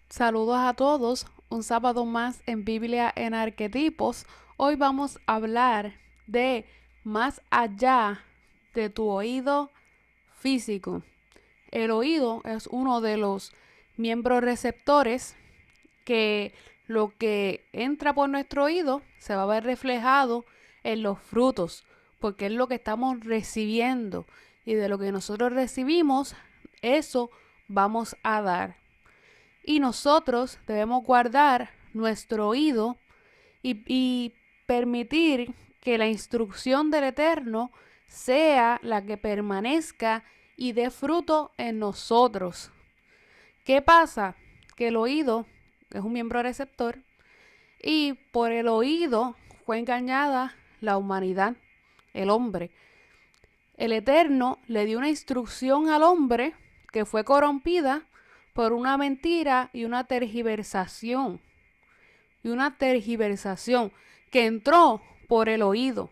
Saludos a todos, un sábado más en Biblia en Arquetipos. Hoy vamos a hablar de más allá de tu oído físico. El oído es uno de los miembros receptores que lo que entra por nuestro oído se va a ver reflejado en los frutos, porque es lo que estamos recibiendo y de lo que nosotros recibimos, eso vamos a dar. Y nosotros debemos guardar nuestro oído y permitir que la instrucción del Eterno sea la que permanezca y dé fruto en nosotros. ¿Qué pasa? Que el oído es un miembro receptor y por el oído fue engañada la humanidad, el hombre. El Eterno le dio una instrucción al hombre que fue corrompida por una mentira y una tergiversación. Que entró por el oído,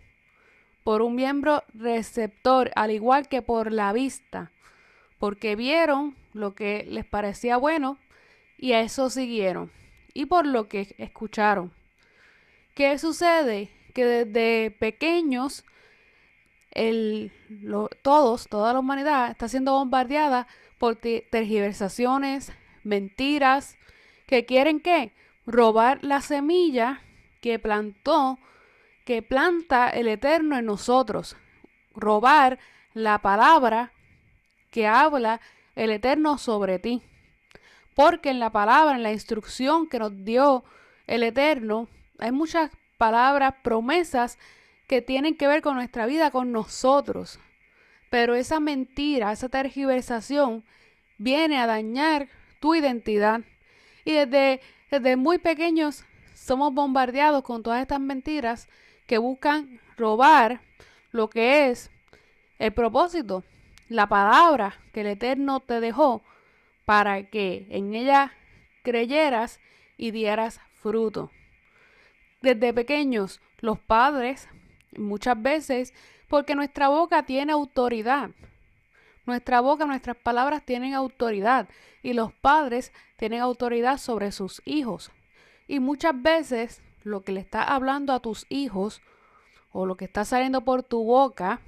por un miembro receptor, al igual que por la vista, porque vieron lo que les parecía bueno y a eso siguieron. Y por lo que escucharon. ¿Qué sucede? Que desde pequeños toda la humanidad está siendo bombardeada por tergiversaciones, mentiras, que quieren ¿qué? Robar la semilla que que planta el Eterno en nosotros. Robar la palabra que habla el Eterno sobre ti. Porque en la palabra, en la instrucción que nos dio el Eterno, hay muchas palabras, promesas que tienen que ver con nuestra vida, con nosotros. Pero esa mentira, esa tergiversación, viene a dañar tu identidad. Y desde muy pequeños somos bombardeados con todas estas mentiras que buscan robar lo que es el propósito, la palabra que el Eterno te dejó para que en ella creyeras y dieras fruto. Desde pequeños, los padres, muchas veces, porque nuestra boca tiene autoridad. Nuestra boca, nuestras palabras tienen autoridad y los padres tienen autoridad sobre sus hijos. Y muchas veces lo que le estás hablando a tus hijos o lo que está saliendo por tu boca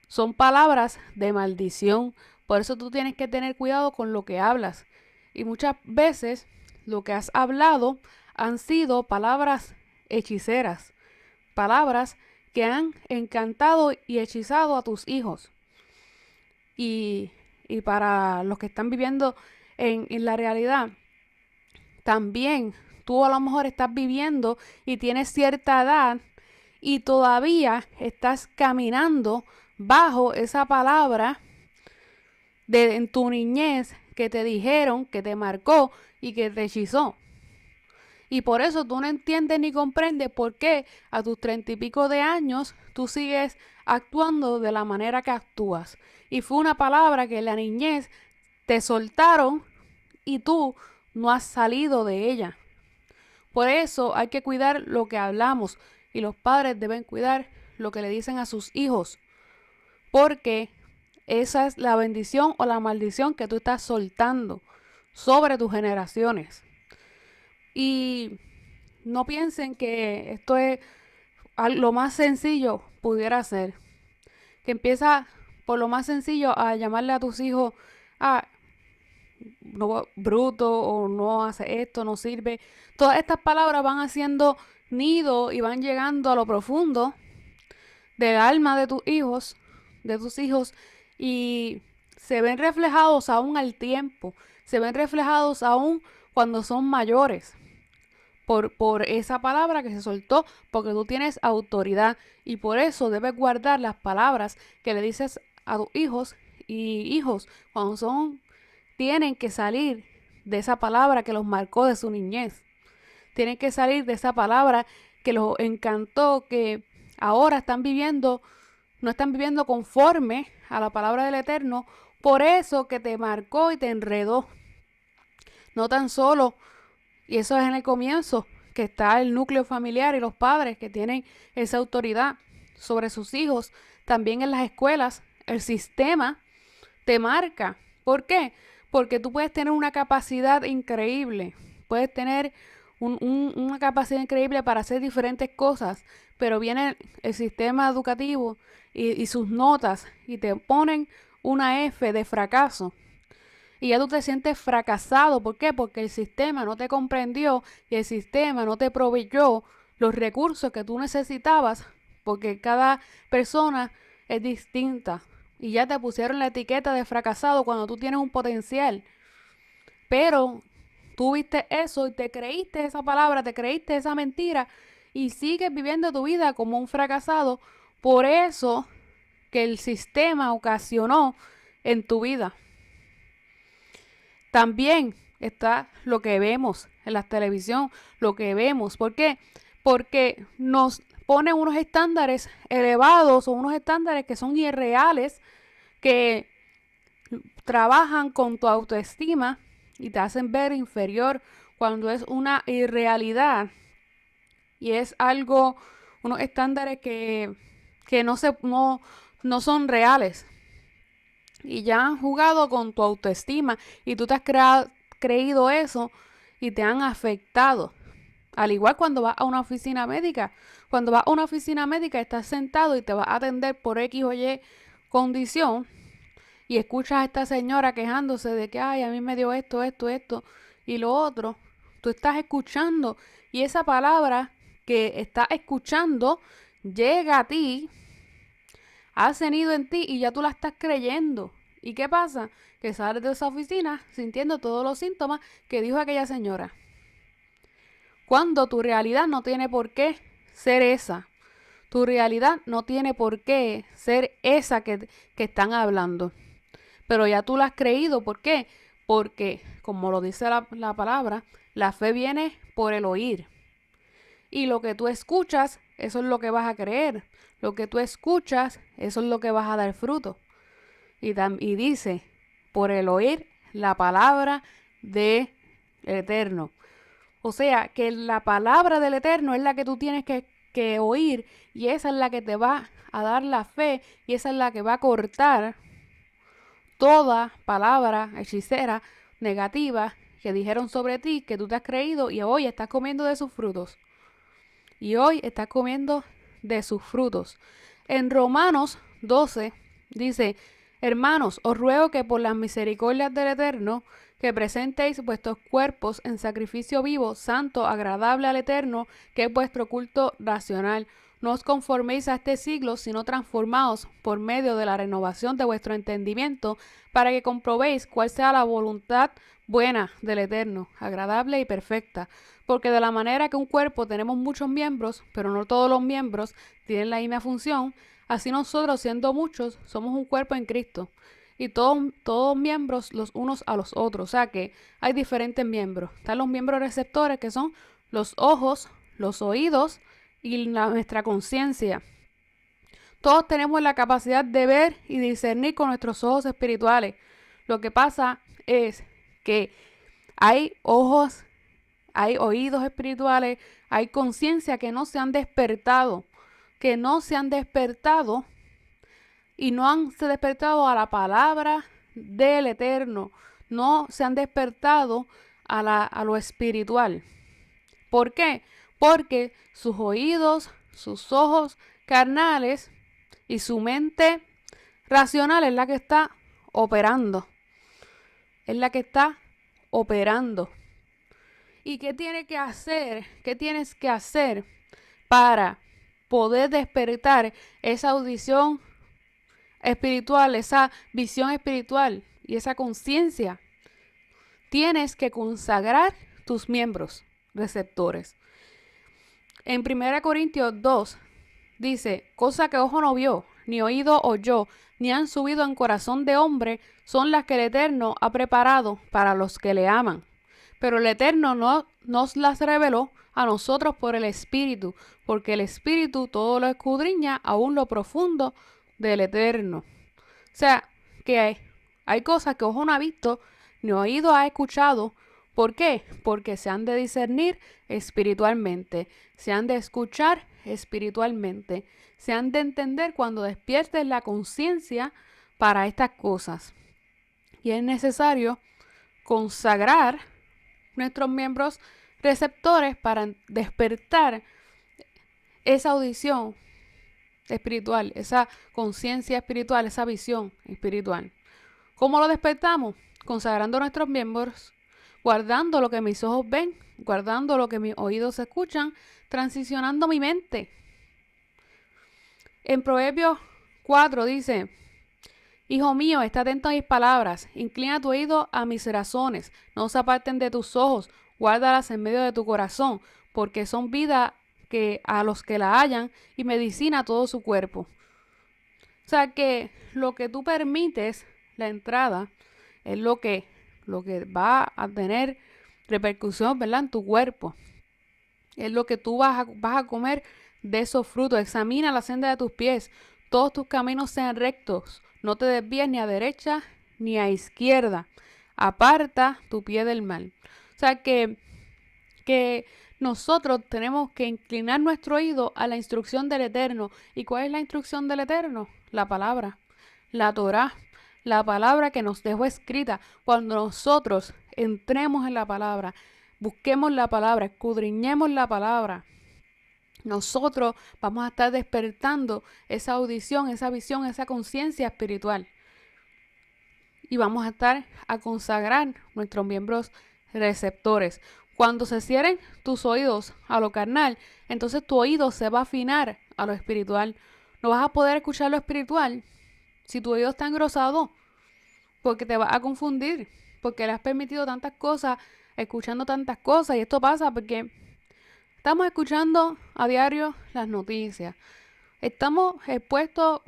son palabras de maldición. Por eso tú tienes que tener cuidado con lo que hablas. Y muchas veces lo que has hablado han sido palabras hechiceras, palabras que han encantado y hechizado a tus hijos. Y, y para los que están viviendo en la realidad, también tú a lo mejor estás viviendo y tienes cierta edad y todavía estás caminando bajo esa palabra en tu niñez que te dijeron, que te marcó y que te hechizó. Y por eso tú no entiendes ni comprendes por qué a tus 30 y pico de años tú sigues actuando de la manera que actúas. Y fue una palabra que en la niñez te soltaron y tú no has salido de ella. Por eso hay que cuidar lo que hablamos y los padres deben cuidar lo que le dicen a sus hijos. Porque esa es la bendición o la maldición que tú estás soltando sobre tus generaciones. Y no piensen que esto es lo más sencillo pudiera ser. Que empieza por lo más sencillo a llamarle a tus hijos no, bruto o no hace esto, no sirve. Todas estas palabras van haciendo nido y van llegando a lo profundo del alma de tus hijos y se ven reflejados aún al tiempo, se ven reflejados aún cuando son mayores por esa palabra que se soltó, porque tú tienes autoridad y por eso debes guardar las palabras que le dices a tus hijos y hijos cuando tienen que salir de esa palabra que los marcó de su niñez. Tienen que salir de esa palabra que los encantó, que ahora no están viviendo conforme a la palabra del Eterno, por eso que te marcó y te enredó. No tan solo, y eso es en el comienzo, que está el núcleo familiar y los padres que tienen esa autoridad sobre sus hijos, también en las escuelas, el sistema te marca. ¿Por qué? porque tú puedes tener una capacidad increíble, puedes tener una capacidad increíble para hacer diferentes cosas, pero viene el sistema educativo y sus notas y te ponen una F de fracaso. Y ya tú te sientes fracasado. ¿Por qué? Porque el sistema no te comprendió y el sistema no te proveyó los recursos que tú necesitabas, porque cada persona es distinta. Y ya te pusieron la etiqueta de fracasado cuando tú tienes un potencial. Pero tú viste eso y te creíste esa palabra, te creíste esa mentira y sigues viviendo tu vida como un fracasado. Por eso que el sistema ocasionó en tu vida. También está lo que vemos en la televisión, lo que vemos. ¿Por qué? Porque nos ponen unos estándares elevados o unos estándares que son irreales, que trabajan con tu autoestima y te hacen ver inferior cuando es una irrealidad y es algo, unos estándares que no son reales. Y ya han jugado con tu autoestima y tú te has creído eso y te han afectado. Al igual cuando vas a una oficina médica. Cuando vas a una oficina médica estás sentado y te vas a atender por X o Y condición y escuchas a esta señora quejándose de que, ay, a mí me dio esto y lo otro. Tú estás escuchando y esa palabra que estás escuchando llega a ti, ha cenido en ti y ya tú la estás creyendo. ¿Y qué pasa? Que sales de esa oficina sintiendo todos los síntomas que dijo aquella señora. Cuando tu realidad no tiene por qué ser esa. Tu realidad no tiene por qué ser esa que están hablando. Pero ya tú la has creído. ¿Por qué? Porque, como lo dice la palabra, la fe viene por el oír. Y lo que tú escuchas, eso es lo que vas a creer. Lo que tú escuchas, eso es lo que vas a dar fruto. Y dice, por el oír la palabra del Eterno. O sea, que la palabra del Eterno es la que tú tienes que oír y esa es la que te va a dar la fe y esa es la que va a cortar toda palabra hechicera negativa que dijeron sobre ti, que tú te has creído y hoy estás comiendo de sus frutos. Y hoy estás comiendo de sus frutos. En Romanos 12 dice, hermanos, os ruego que por las misericordias del Eterno, que presentéis vuestros cuerpos en sacrificio vivo, santo, agradable al Eterno, que es vuestro culto racional. No os conforméis a este siglo, sino transformaos por medio de la renovación de vuestro entendimiento, para que comprobéis cuál sea la voluntad buena del Eterno, agradable y perfecta. Porque de la manera que un cuerpo tenemos muchos miembros, pero no todos los miembros tienen la misma función, así nosotros, siendo muchos, somos un cuerpo en Cristo. Y todos miembros los unos a los otros. O sea que hay diferentes miembros. Están los miembros receptores, que son los ojos, los oídos y nuestra conciencia. Todos tenemos la capacidad de ver y discernir con nuestros ojos espirituales. Lo que pasa es que hay ojos, hay oídos espirituales, hay conciencia que no se han despertado, y no han se despertado a la palabra del Eterno, no se han despertado a lo espiritual. ¿Por qué? Porque sus oídos, sus ojos carnales y su mente racional es la que está operando. Es la que está operando. ¿Y qué tiene que hacer? ¿Qué tienes que hacer para poder despertar esa audición espiritual, esa visión espiritual y esa conciencia? Tienes que consagrar tus miembros receptores. En 1 Corintios 2 dice, cosa que ojo no vio, ni oído oyó, ni han subido en corazón de hombre, son las que el Eterno ha preparado para los que le aman. Pero el Eterno no nos las reveló a nosotros por el Espíritu, porque el Espíritu todo lo escudriña, aún lo profundo del Eterno. O sea, que hay cosas que ojo no ha visto, ni oído ha escuchado. ¿Por qué? Porque se han de discernir espiritualmente, se han de escuchar espiritualmente, se han de entender cuando despiertes la conciencia para estas cosas. Y es necesario consagrar nuestros miembros receptores para despertar esa audición espiritual, esa conciencia espiritual, esa visión espiritual. ¿Cómo lo despertamos? Consagrando nuestros miembros, guardando lo que mis ojos ven, guardando lo que mis oídos escuchan, transicionando mi mente. En Proverbios 4 dice: Hijo mío, está atento a mis palabras, inclina tu oído a mis razones, no se aparten de tus ojos, guárdalas en medio de tu corazón, porque son vida a los que la hallan y medicina a todo su cuerpo. O sea que lo que tú permites, la entrada, es lo que va a tener repercusión, ¿verdad?, en tu cuerpo. Es lo que tú vas a comer de esos frutos. Examina la senda de tus pies, todos tus caminos sean rectos, no te desvíes ni a derecha ni a izquierda, aparta tu pie del mal. O sea que nosotros tenemos que inclinar nuestro oído a la instrucción del Eterno. ¿Y cuál es la instrucción del Eterno? La palabra, la Torá, la palabra que nos dejó escrita. Cuando nosotros entremos en la palabra, busquemos la palabra, escudriñemos la palabra, nosotros vamos a estar despertando esa audición, esa visión, esa conciencia espiritual. Y vamos a consagrar nuestros miembros receptores. Cuando se cierren tus oídos a lo carnal, entonces tu oído se va a afinar a lo espiritual. No vas a poder escuchar lo espiritual si tu oído está engrosado, porque te vas a confundir, porque le has permitido tantas cosas, escuchando tantas cosas. Y esto pasa porque estamos escuchando a diario las noticias. Estamos expuestos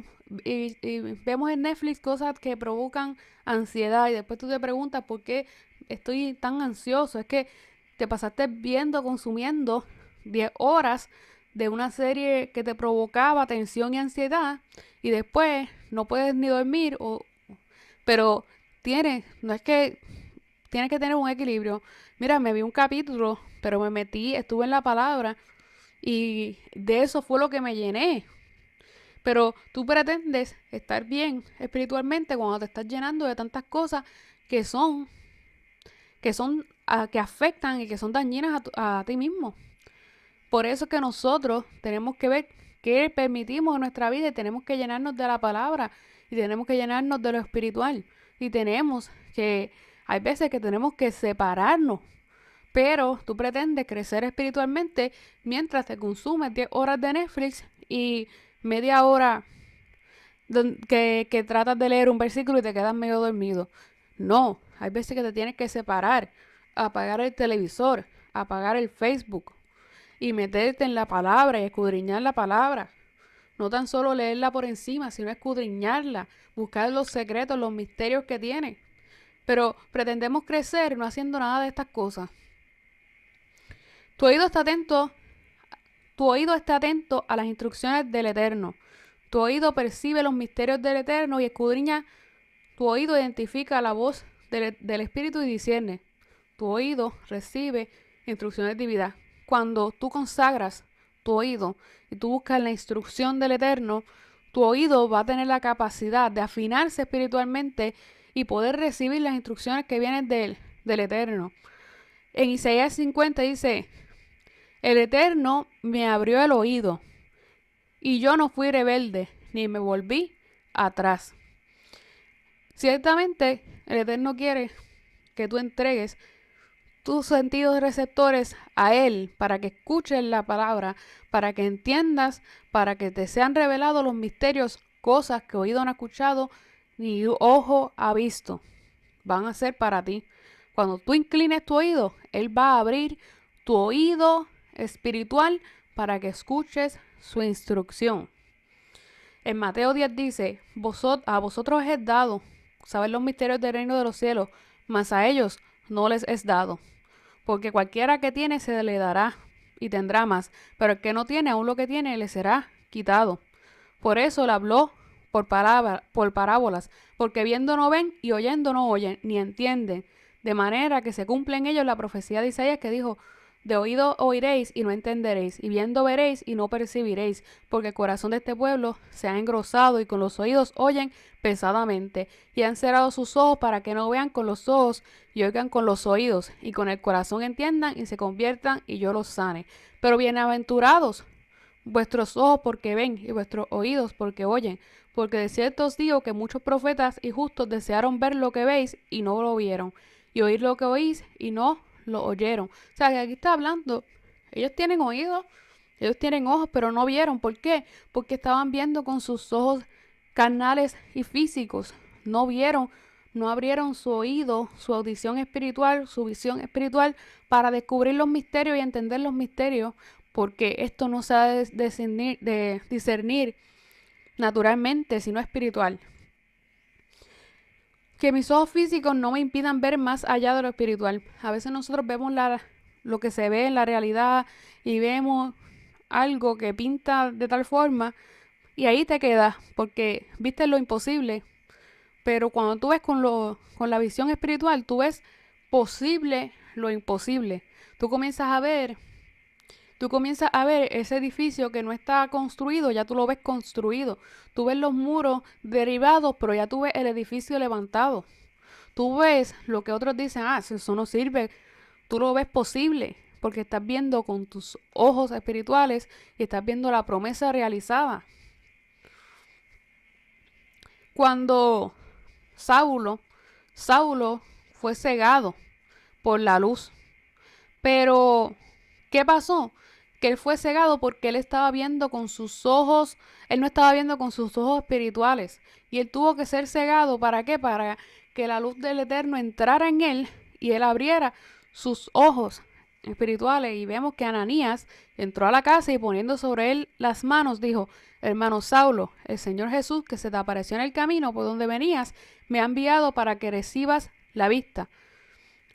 y vemos en Netflix cosas que provocan ansiedad y después tú te preguntas por qué estoy tan ansioso. Es que te pasaste consumiendo 10 horas de una serie que te provocaba tensión y ansiedad y después no puedes ni dormir, pero no es que tienes que tener un equilibrio. Mira, me vi un capítulo, pero estuve en la palabra y de eso fue lo que me llené. Pero tú pretendes estar bien espiritualmente cuando te estás llenando de tantas cosas que afectan y que son dañinas a ti mismo. Por eso es que nosotros tenemos que ver qué permitimos en nuestra vida y tenemos que llenarnos de la palabra y tenemos que llenarnos de lo espiritual. Y hay veces que tenemos que separarnos. Pero tú pretendes crecer espiritualmente mientras te consumes 10 horas de Netflix y media hora que tratas de leer un versículo y te quedas medio dormido. No, hay veces que te tienes que separar, apagar el televisor, apagar el Facebook y meterte en la palabra y escudriñar la palabra. No tan solo leerla por encima, sino escudriñarla, buscar los secretos, los misterios que tiene. Pero pretendemos crecer no haciendo nada de estas cosas. Tu oído está atento a las instrucciones del Eterno. Tu oído percibe los misterios del Eterno y escudriña. Tu oído identifica la voz del Espíritu y discierne. Tu oído recibe instrucciones divinas. Cuando tú consagras tu oído y tú buscas la instrucción del Eterno, tu oído va a tener la capacidad de afinarse espiritualmente y poder recibir las instrucciones que vienen del Eterno. En Isaías 50 dice: el Eterno me abrió el oído y yo no fui rebelde ni me volví atrás. Ciertamente el Eterno quiere que tú entregues tus sentidos receptores a Él para que escuches la palabra, para que entiendas, para que te sean revelados los misterios, cosas que oído no ha escuchado ni ojo ha visto. Van a ser para ti. Cuando tú inclines tu oído, Él va a abrir tu oído espiritual para que escuches su instrucción. En Mateo 10 dice: a vosotros es dado saber los misterios del reino de los cielos, mas a ellos no les es dado. Porque cualquiera que tiene se le dará y tendrá más, pero el que no tiene, aún lo que tiene le será quitado. Por eso le habló por parábolas, porque viendo no ven y oyendo no oyen, ni entienden, de manera que se cumple en ellos la profecía de Isaías que dijo: De oído oiréis y no entenderéis, y viendo veréis y no percibiréis, porque el corazón de este pueblo se ha engrosado y con los oídos oyen pesadamente, y han cerrado sus ojos para que no vean con los ojos y oigan con los oídos, y con el corazón entiendan y se conviertan y yo los sane. Pero bienaventurados vuestros ojos porque ven y vuestros oídos porque oyen, porque de cierto os digo que muchos profetas y justos desearon ver lo que veis y no lo vieron, y oír lo que oís y no lo oyeron. O sea, que aquí está hablando, ellos tienen oídos, ellos tienen ojos, pero no vieron. ¿Por qué? Porque estaban viendo con sus ojos carnales y físicos, no vieron, no abrieron su oído, su audición espiritual, su visión espiritual para descubrir los misterios y entender los misterios, porque esto no se ha de discernir naturalmente, sino espiritual. Que mis ojos físicos no me impidan ver más allá de lo espiritual. A veces nosotros vemos lo que se ve en la realidad y vemos algo que pinta de tal forma y ahí te quedas porque viste lo imposible. Pero cuando tú ves con la visión espiritual, tú ves posible lo imposible. Tú comienzas a ver ese edificio que no está construido, ya tú lo ves construido. Tú ves los muros derribados, pero ya tú ves el edificio levantado. Tú ves lo que otros dicen, eso no sirve. Tú lo ves posible, porque estás viendo con tus ojos espirituales y estás viendo la promesa realizada. Cuando Saulo fue cegado por la luz, pero ¿qué pasó? Que él fue cegado porque él estaba viendo con sus ojos, él no estaba viendo con sus ojos espirituales. Y él tuvo que ser cegado, ¿para qué? Para que la luz del Eterno entrara en él y él abriera sus ojos espirituales. Y vemos que Ananías entró a la casa y poniendo sobre él las manos, dijo, hermano Saulo, el Señor Jesús que se te apareció en el camino por donde venías, me ha enviado para que recibas la vista.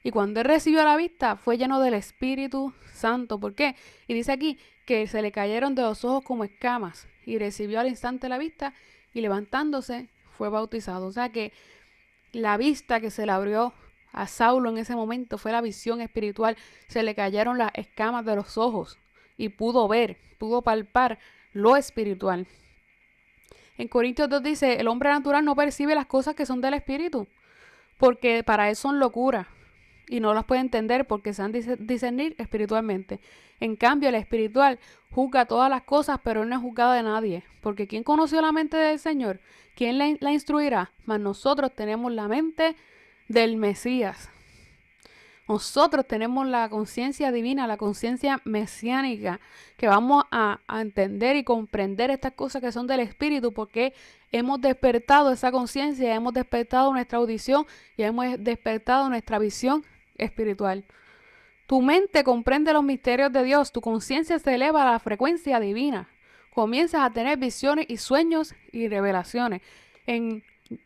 Y cuando él recibió la vista, fue lleno del Espíritu Santo. ¿Por qué? Y dice aquí que se le cayeron de los ojos como escamas y recibió al instante la vista y levantándose fue bautizado. O sea que la vista que se le abrió a Saulo en ese momento fue la visión espiritual. Se le cayeron las escamas de los ojos y pudo ver, pudo palpar lo espiritual. En Corintios 2 dice, el hombre natural no percibe las cosas que son del Espíritu, porque para él son locura y no las puede entender porque se han de discernir espiritualmente. En cambio, el espiritual juzga todas las cosas, pero él no es juzgado de nadie. Porque ¿quién conoció la mente del Señor? ¿Quién la instruirá? Mas nosotros tenemos la mente del Mesías. Nosotros tenemos la conciencia divina, la conciencia mesiánica, que vamos a entender y comprender estas cosas que son del Espíritu, porque hemos despertado esa conciencia, hemos despertado nuestra audición y hemos despertado nuestra visión espiritual. Tu mente comprende los misterios de Dios, tu conciencia se eleva a la frecuencia divina. Comienzas a tener visiones y sueños y revelaciones. En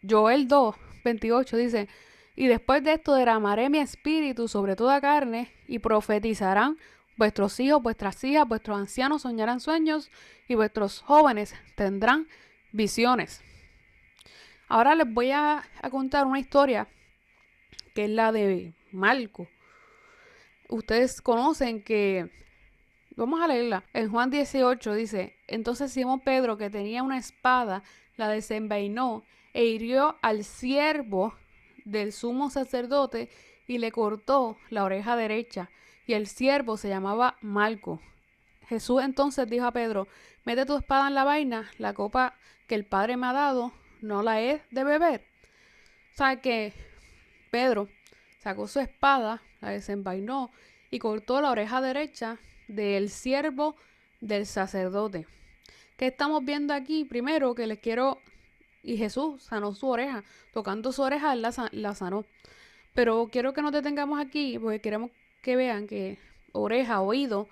Joel 2:28 dice, y después de esto derramaré mi espíritu sobre toda carne y profetizarán vuestros hijos, vuestras hijas, vuestros ancianos soñarán sueños y vuestros jóvenes tendrán visiones. Ahora les voy a contar una historia que es la de Malco. Ustedes conocen que, vamos a leerla, en Juan 18 dice, entonces Simón Pedro, que tenía una espada, la desenvainó e hirió al siervo del sumo sacerdote y le cortó la oreja derecha, y el siervo se llamaba Malco. Jesús entonces dijo a Pedro, mete tu espada en la vaina, la copa que el Padre me ha dado, no la he de beber. O sea que Pedro sacó su espada, la desenvainó y cortó la oreja derecha del siervo del sacerdote. ¿Qué estamos viendo aquí? Primero que les quiero... Y Jesús sanó su oreja. Tocando su oreja, él la sanó. Pero quiero que nos detengamos aquí porque queremos que vean que oreja, oído,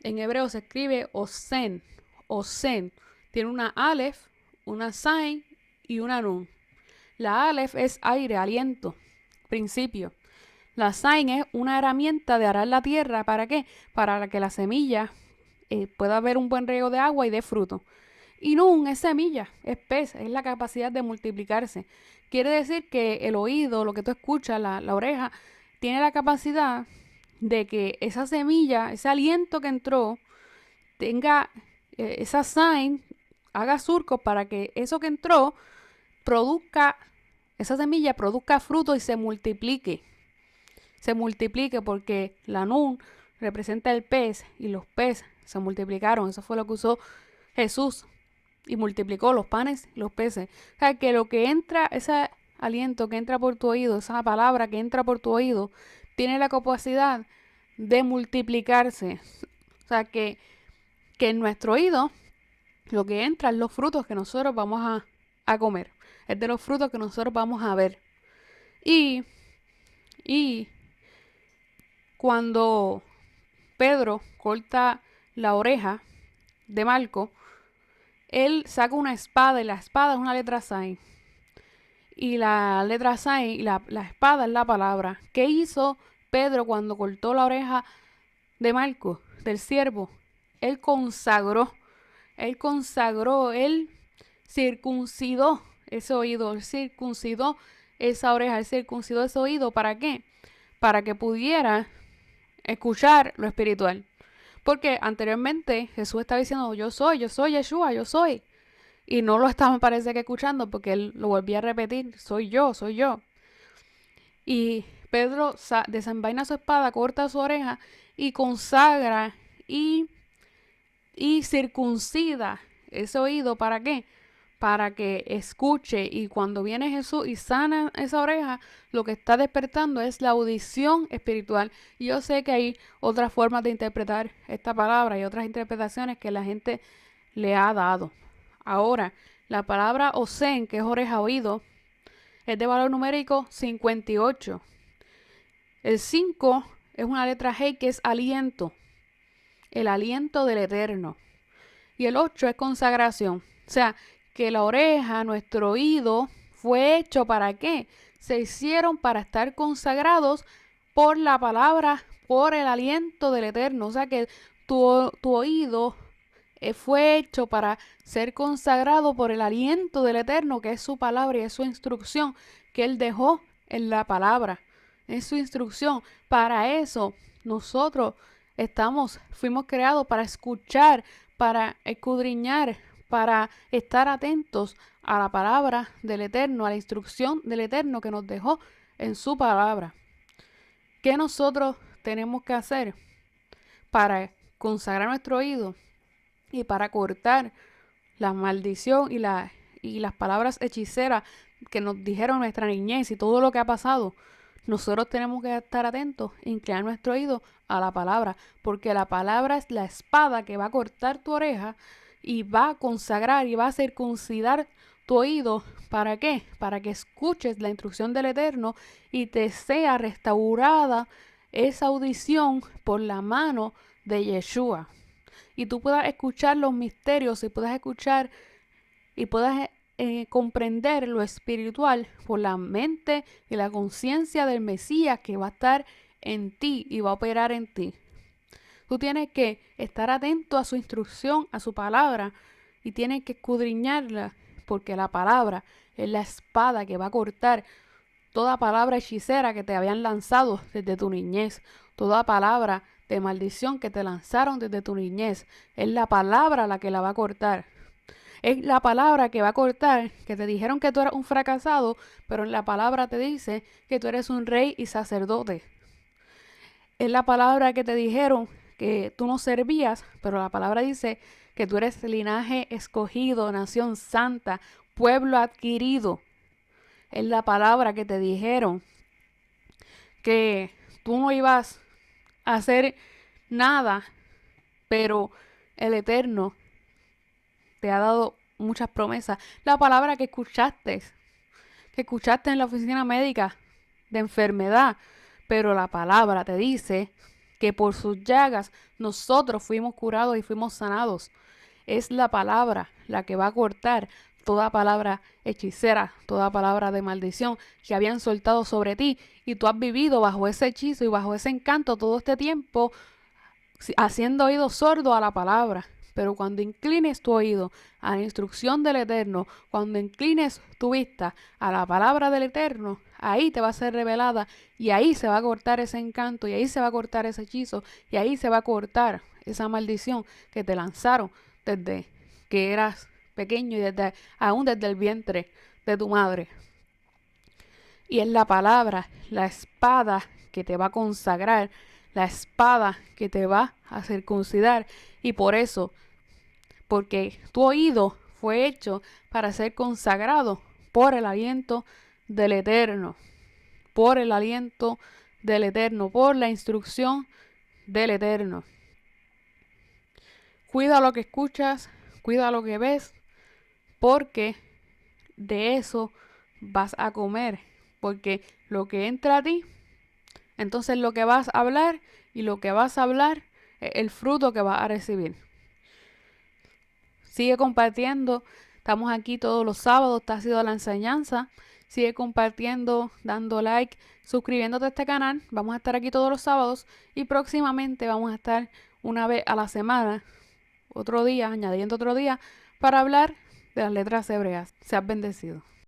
en hebreo se escribe osen. Osen. Tiene una alef, una zain y una nun. La alef es aire, aliento, principio. La zain es una herramienta de arar la tierra. ¿Para qué? Para que la semilla pueda haber un buen riego de agua y de fruto. Y nun es semilla, es pez, es la capacidad de multiplicarse. Quiere decir que el oído, lo que tú escuchas, la oreja, tiene la capacidad de que esa semilla, ese aliento que entró, tenga esa sign, haga surcos para que eso que entró produzca, esa semilla produzca fruto y se multiplique. Se multiplique porque la nun representa el pez y los peces se multiplicaron. Eso fue lo que usó Jesús y multiplicó los panes y los peces. O sea, que lo que entra, ese aliento que entra por tu oído, esa palabra que entra por tu oído, tiene la capacidad de multiplicarse. O sea, que en nuestro oído lo que entra es los frutos que nosotros vamos a comer. Es de los frutos que nosotros vamos a ver. Y cuando Pedro corta la oreja de Malco, él saca una espada y la espada es una letra Zain. Y la letra Zain y la espada es la palabra. ¿Qué hizo Pedro cuando cortó la oreja de Malco, del siervo? Él consagró, él circuncidó ese oído, él circuncidó esa oreja, él circuncidó ese oído. ¿Para qué? Para que pudiera escuchar lo espiritual. Porque anteriormente Jesús estaba diciendo, yo soy Yeshua, yo soy. Y no lo estaba, parece que escuchando, porque él lo volvía a repetir, soy yo, soy yo. Y Pedro desenvaina su espada, corta su oreja y consagra y circuncida ese oído. ¿Para qué? Para que escuche, y cuando viene Jesús y sana esa oreja, lo que está despertando es la audición espiritual. Y yo sé que hay otras formas de interpretar esta palabra y otras interpretaciones que la gente le ha dado. Ahora, la palabra osen, que es oreja, oído, es de valor numérico 58. El 5 es una letra G, que es aliento, el aliento del Eterno. Y el 8 es consagración. O sea, que la oreja, nuestro oído, fue hecho ¿para qué? Se hicieron para estar consagrados por la palabra, por el aliento del Eterno. O sea que tu oído fue hecho para ser consagrado por el aliento del Eterno, que es su palabra y es su instrucción que Él dejó en la palabra. Es su instrucción. Para eso nosotros fuimos creados para escuchar, para escudriñar, para estar atentos a la palabra del Eterno, a la instrucción del Eterno que nos dejó en su palabra. ¿Qué nosotros tenemos que hacer para consagrar nuestro oído y para cortar la maldición y las palabras hechiceras que nos dijeron nuestra niñez y todo lo que ha pasado? Nosotros tenemos que estar atentos e inclinar nuestro oído a la palabra, porque la palabra es la espada que va a cortar tu oreja y va a consagrar y va a circuncidar tu oído. ¿Para qué? Para que escuches la instrucción del Eterno y te sea restaurada esa audición por la mano de Yeshua. Y tú puedas escuchar los misterios y puedas escuchar y puedas comprender lo espiritual por la mente y la conciencia del Mesías que va a estar en ti y va a operar en ti. Tú tienes que estar atento a su instrucción, a su palabra, y tienes que escudriñarla, porque la palabra es la espada que va a cortar toda palabra hechicera que te habían lanzado desde tu niñez, toda palabra de maldición que te lanzaron desde tu niñez. Es la palabra la que la va a cortar. Es la palabra que va a cortar, que te dijeron que tú eras un fracasado, pero en la palabra te dice que tú eres un rey y sacerdote. Es la palabra que te dijeron que tú no servías, pero la palabra dice que tú eres linaje escogido, nación santa, pueblo adquirido. Es la palabra que te dijeron que tú no ibas a hacer nada, pero el Eterno te ha dado muchas promesas. La palabra que escuchaste en la oficina médica de enfermedad, pero la palabra te dice que por sus llagas nosotros fuimos curados y fuimos sanados. Es la palabra la que va a cortar toda palabra hechicera, toda palabra de maldición que habían soltado sobre ti, y tú has vivido bajo ese hechizo y bajo ese encanto todo este tiempo, haciendo oído sordo a la palabra. Pero cuando inclines tu oído a la instrucción del Eterno, cuando inclines tu vista a la palabra del Eterno, ahí te va a ser revelada y ahí se va a cortar ese encanto y ahí se va a cortar ese hechizo y ahí se va a cortar esa maldición que te lanzaron desde que eras pequeño y aún desde el vientre de tu madre. Y es la palabra, la espada que te va a consagrar, la espada que te va a circuncidar. Y por eso, porque tu oído fue hecho para ser consagrado por el aliento del Eterno, por el aliento del Eterno, por la instrucción del Eterno. Cuida lo que escuchas, cuida lo que ves, porque de eso vas a comer, porque lo que entra a ti, entonces lo que vas a hablar y lo que vas a hablar es el fruto que vas a recibir. Sigue compartiendo, estamos aquí todos los sábados, esta ha sido la enseñanza. Sigue compartiendo, dando like, suscribiéndote a este canal. Vamos a estar aquí todos los sábados y próximamente vamos a estar una vez a la semana, otro día, añadiendo otro día, para hablar de las letras hebreas. Seas bendecido.